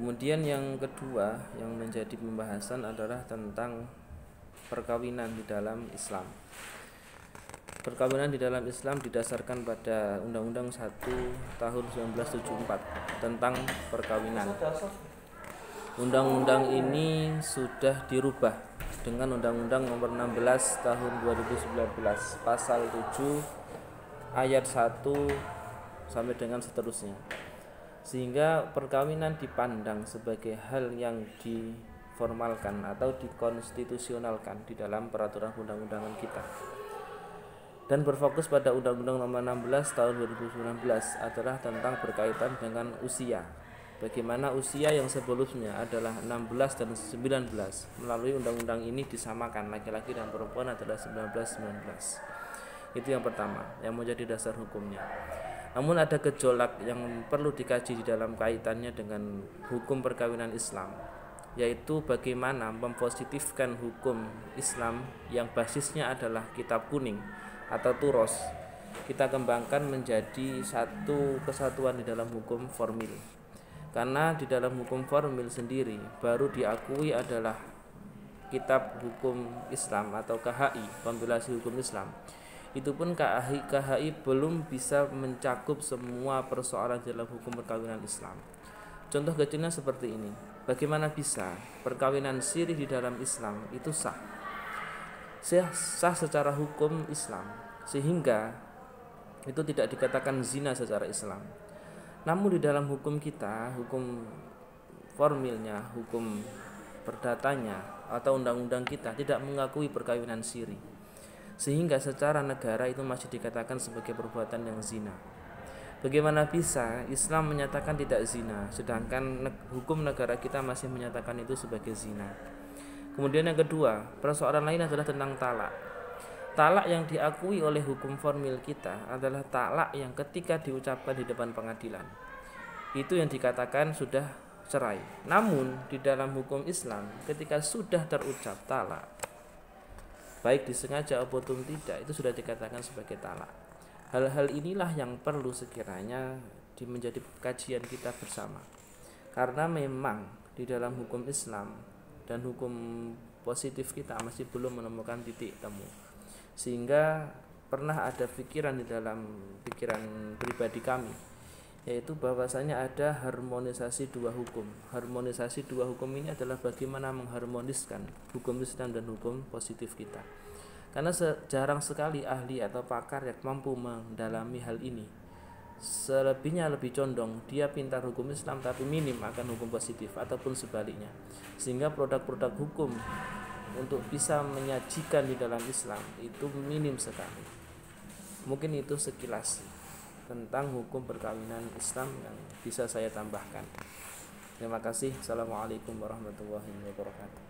Kemudian yang kedua yang menjadi pembahasan adalah tentang perkawinan di dalam Islam. Perkawinan di dalam Islam didasarkan pada Undang-Undang 1 tahun 1974 tentang perkawinan. Undang-undang ini sudah dirubah dengan Undang-Undang Nomor 16 Tahun 2019 Pasal 7 Ayat 1 sampai dengan seterusnya. Sehingga perkawinan dipandang sebagai hal yang diformalkan atau dikonstitusionalkan di dalam peraturan undang-undangan kita. Dan berfokus pada Undang-Undang Nomor 16 Tahun 2019 adalah tentang berkaitan dengan usia. Bagaimana usia yang sebelumnya adalah 16 dan 19 melalui undang-undang ini disamakan, laki-laki dan perempuan adalah 19. Itu yang pertama yang menjadi dasar hukumnya. Namun ada gejolak yang perlu dikaji di dalam kaitannya dengan hukum perkawinan Islam, yaitu bagaimana mempositifkan hukum Islam yang basisnya adalah kitab kuning atau turos, kita kembangkan menjadi satu kesatuan di dalam hukum formil. Karena di dalam hukum formil sendiri baru diakui adalah kitab hukum Islam atau KHI, kompilasi hukum Islam. Itu pun KHI belum bisa mencakup semua persoalan dalam hukum perkawinan Islam. Contoh kecilnya seperti ini. Bagaimana bisa perkawinan siri di dalam Islam itu sah secara hukum Islam, sehingga itu tidak dikatakan zina secara Islam. Namun di dalam hukum kita, hukum formilnya, hukum perdatanya atau undang-undang kita tidak mengakui perkawinan siri, sehingga secara negara itu masih dikatakan sebagai perbuatan yang zina. Bagaimana bisa Islam menyatakan tidak zina, sedangkan hukum negara kita masih menyatakan itu sebagai zina? Kemudian yang kedua, persoalan lain adalah tentang talak. Talak yang diakui oleh hukum formil kita adalah talak yang ketika diucapkan di depan pengadilan, itu yang dikatakan sudah cerai. Namun di dalam hukum Islam, ketika sudah terucap talak, baik disengaja maupun tidak, itu sudah dikatakan sebagai talak. Hal-hal inilah yang perlu sekiranya menjadi kajian kita bersama. Karena memang di dalam hukum Islam dan hukum positif kita masih belum menemukan titik temu. Sehingga pernah ada pikiran di dalam pikiran pribadi kami, yaitu bahwasanya ada harmonisasi dua hukum. Harmonisasi dua hukum ini adalah bagaimana mengharmoniskan hukum Islam dan hukum positif kita. Karena jarang sekali ahli atau pakar yang mampu mendalami hal ini. Selebihnya lebih condong dia pintar hukum Islam tapi minim akan hukum positif ataupun sebaliknya. Sehingga produk-produk hukum untuk bisa menyajikan di dalam Islam itu minim sekali. Mungkin itu sekilas tentang hukum perkawinan Islam yang bisa saya tambahkan. Terima kasih. Assalamualaikum warahmatullahi wabarakatuh.